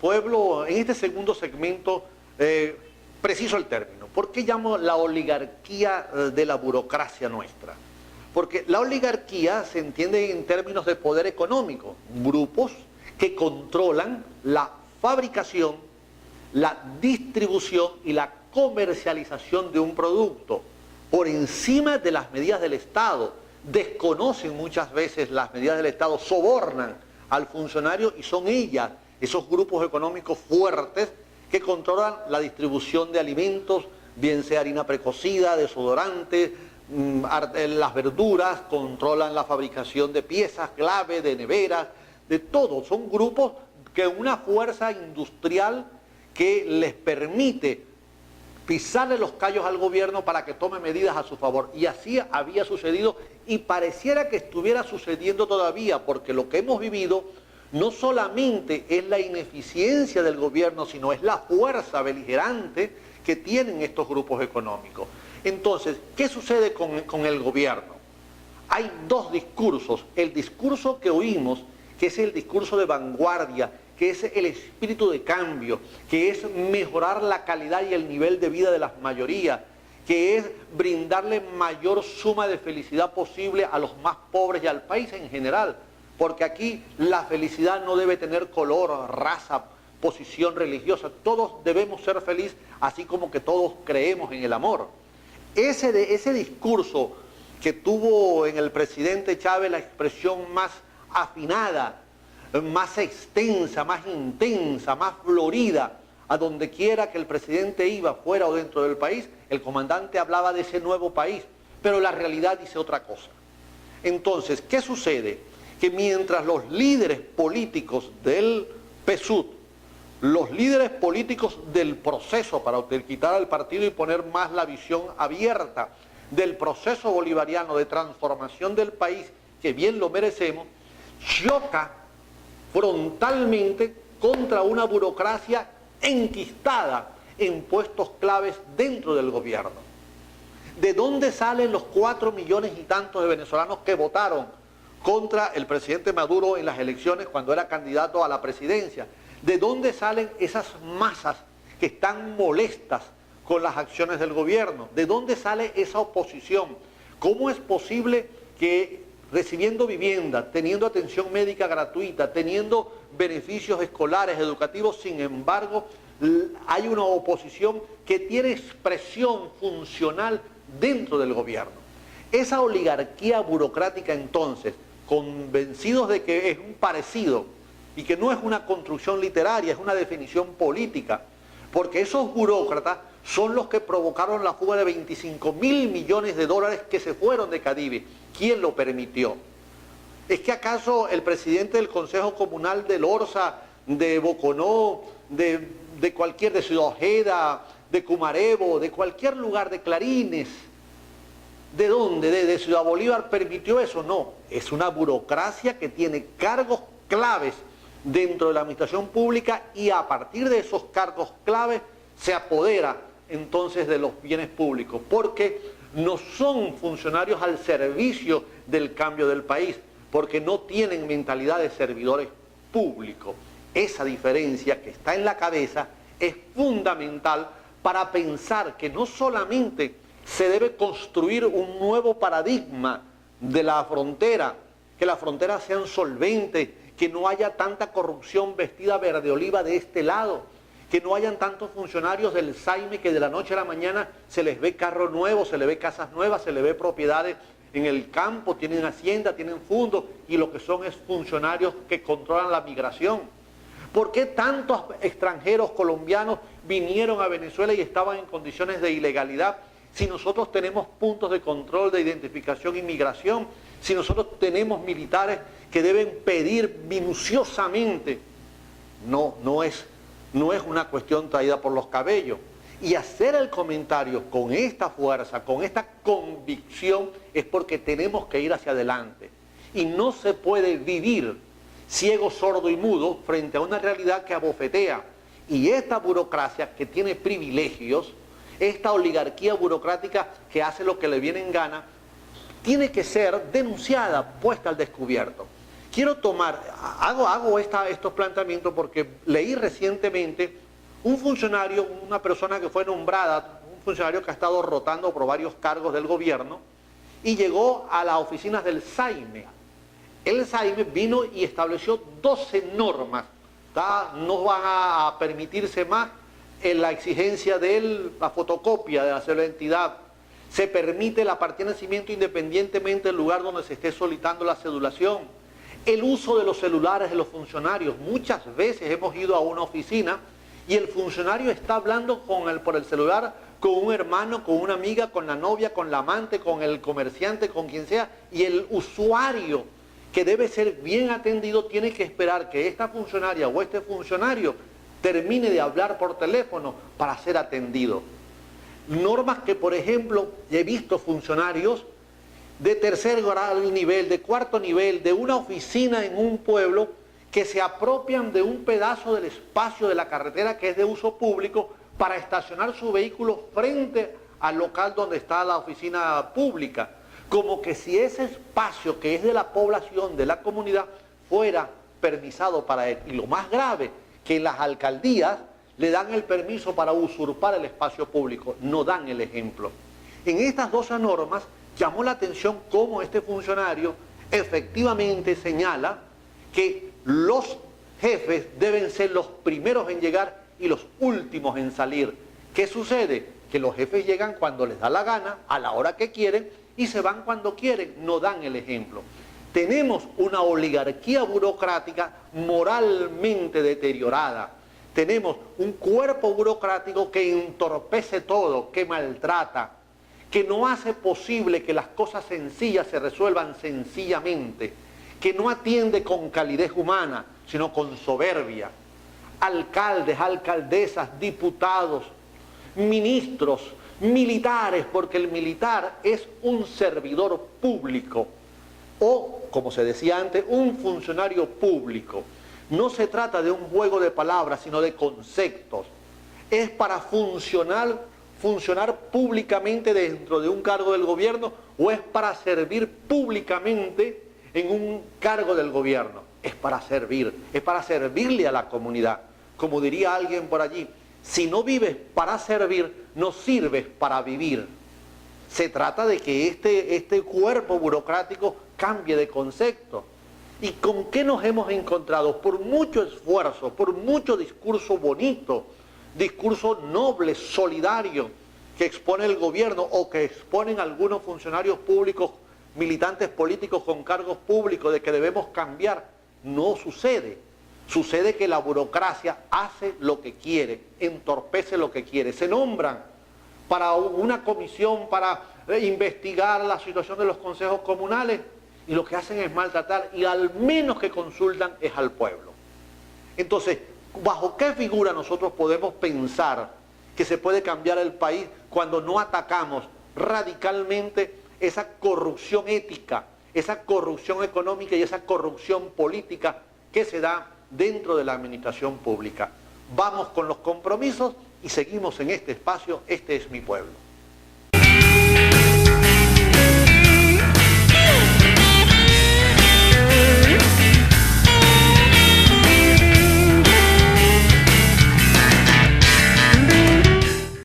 pueblo, en este segundo segmento, preciso el término. ¿Por qué llamo la oligarquía de la burocracia nuestra? Porque la oligarquía se entiende en términos de poder económico, grupos que controlan la fabricación, la distribución y la comercialización de un producto por encima de las medidas del Estado. Desconocen muchas veces las medidas del Estado, sobornan al funcionario y son ellas, esos grupos económicos fuertes que controlan la distribución de alimentos, bien sea harina precocida, desodorante, las verduras, controlan la fabricación de piezas clave, de neveras, de todo. Son grupos que una fuerza industrial que les permite pisarle los callos al gobierno para que tome medidas a su favor. Y así había sucedido y pareciera que estuviera sucediendo todavía, porque lo que hemos vivido no solamente es la ineficiencia del gobierno, sino es la fuerza beligerante que tienen estos grupos económicos. Entonces, ¿qué sucede con el gobierno? Hay dos discursos. El discurso que oímos, que es el discurso de vanguardia, que es el espíritu de cambio, que es mejorar la calidad y el nivel de vida de las mayorías, que es brindarle mayor suma de felicidad posible a los más pobres y al país en general. Porque aquí la felicidad no debe tener color, raza, posición religiosa. Todos debemos ser felices, así como que todos creemos en el amor. Ese discurso que tuvo en el presidente Chávez la expresión más afinada, más extensa, más intensa, más florida, a donde quiera que el presidente iba, fuera o dentro del país, el comandante hablaba de ese nuevo país, pero la realidad dice otra cosa. Entonces, ¿qué sucede? Que mientras los líderes políticos del PSUV, los líderes políticos del proceso para quitar al partido y poner más la visión abierta del proceso bolivariano de transformación del país, que bien lo merecemos, choca frontalmente contra una burocracia enquistada en puestos claves dentro del gobierno. ¿De dónde salen los 4 millones y tantos de venezolanos que votaron contra el presidente Maduro en las elecciones cuando era candidato a la presidencia? ¿De dónde salen esas masas que están molestas con las acciones del gobierno? ¿De dónde sale esa oposición? ¿Cómo es posible que recibiendo vivienda, teniendo atención médica gratuita, teniendo beneficios escolares, educativos, sin embargo, hay una oposición que tiene expresión funcional dentro del gobierno? Esa oligarquía burocrática, entonces, convencidos de que es un parecido y que no es una construcción literaria, es una definición política, porque esos burócratas son los que provocaron la fuga de 25.000 millones de dólares que se fueron de Cadivi. ¿Quién lo permitió? ¿Es que acaso el presidente del Consejo Comunal de Lorza, de Boconó, de Ciudad Ojeda, de Cumarebo, de cualquier lugar, de Clarines, ¿de dónde? ¿De Ciudad Bolívar permitió eso? No, es una burocracia que tiene cargos claves dentro de la administración pública y a partir de esos cargos claves se apodera entonces de los bienes públicos, porque no son funcionarios al servicio del cambio del país, porque no tienen mentalidad de servidores públicos. Esa diferencia que está en la cabeza es fundamental para pensar que no solamente se debe construir un nuevo paradigma de la frontera, que las fronteras sean solventes, que no haya tanta corrupción vestida verde oliva de este lado, que no hayan tantos funcionarios del SAIME que de la noche a la mañana se les ve carro nuevo, se les ve casas nuevas, se les ve propiedades en el campo, tienen hacienda, tienen fondos, y lo que son es funcionarios que controlan la migración. ¿Por qué tantos extranjeros colombianos vinieron a Venezuela y estaban en condiciones de ilegalidad? Si nosotros tenemos puntos de control de identificación y migración, si nosotros tenemos militares que deben pedir minuciosamente, no es una cuestión traída por los cabellos. Y hacer el comentario con esta fuerza, con esta convicción, es porque tenemos que ir hacia adelante. Y no se puede vivir ciego, sordo y mudo frente a una realidad que abofetea. Y esta burocracia que tiene privilegios, esta oligarquía burocrática que hace lo que le viene en gana, tiene que ser denunciada, puesta al descubierto. Quiero hago estos planteamientos porque leí recientemente un funcionario, una persona que fue nombrada, un funcionario que ha estado rotando por varios cargos del gobierno y llegó a las oficinas del SAIME. El SAIME vino y estableció 12 normas. No van a permitirse más la exigencia de la fotocopia de la cédula de identidad. Se permite la partida de nacimiento independientemente del lugar donde se esté solicitando la cedulación. El uso de los celulares de los funcionarios. Muchas veces hemos ido a una oficina y el funcionario está hablando por el celular con un hermano, con una amiga, con la novia, con la amante, con el comerciante, con quien sea, y el usuario, que debe ser bien atendido, tiene que esperar que esta funcionaria o este funcionario termine de hablar por teléfono para ser atendido. Normas que, por ejemplo, he visto funcionarios de tercer nivel, de cuarto nivel, de una oficina en un pueblo, que se apropian de un pedazo del espacio de la carretera que es de uso público para estacionar su vehículo frente al local donde está la oficina pública, como que si ese espacio que es de la población, de la comunidad, fuera permisado para él. Y lo más grave, que las alcaldías le dan el permiso para usurpar el espacio público, no dan el ejemplo. En estas 12 normas llamó la atención cómo este funcionario efectivamente señala que los jefes deben ser los primeros en llegar y los últimos en salir. ¿Qué sucede? Que los jefes llegan cuando les da la gana, a la hora que quieren, y se van cuando quieren, no dan el ejemplo. Tenemos una oligarquía burocrática moralmente deteriorada. Tenemos un cuerpo burocrático que entorpece todo, que maltrata, que no hace posible que las cosas sencillas se resuelvan sencillamente, que no atiende con calidez humana, sino con soberbia. Alcaldes, alcaldesas, diputados, ministros, militares, porque el militar es un servidor público, o, como se decía antes, un funcionario público. No se trata de un juego de palabras, sino de conceptos. Es para funcionar públicamente dentro de un cargo del gobierno, o es para servir públicamente en un cargo del gobierno. Es para servir, es para servirle a la comunidad. Como diría alguien por allí, si no vives para servir, no sirves para vivir. Se trata de que este cuerpo burocrático cambie de concepto. ¿Y con qué nos hemos encontrado? Por mucho esfuerzo, por mucho discurso bonito, discurso noble, solidario, que expone el gobierno o que exponen algunos funcionarios públicos, militantes políticos con cargos públicos, de que debemos cambiar, no sucede. Sucede que la burocracia hace lo que quiere, entorpece lo que quiere. Se nombran para una comisión para investigar la situación de los consejos comunales y lo que hacen es maltratar, y al menos que consultan es al pueblo. Entonces, ¿bajo qué figura nosotros podemos pensar que se puede cambiar el país cuando no atacamos radicalmente esa corrupción ética, esa corrupción económica y esa corrupción política que se da dentro de la administración pública? Vamos con los compromisos y seguimos en este espacio. Este es mi pueblo.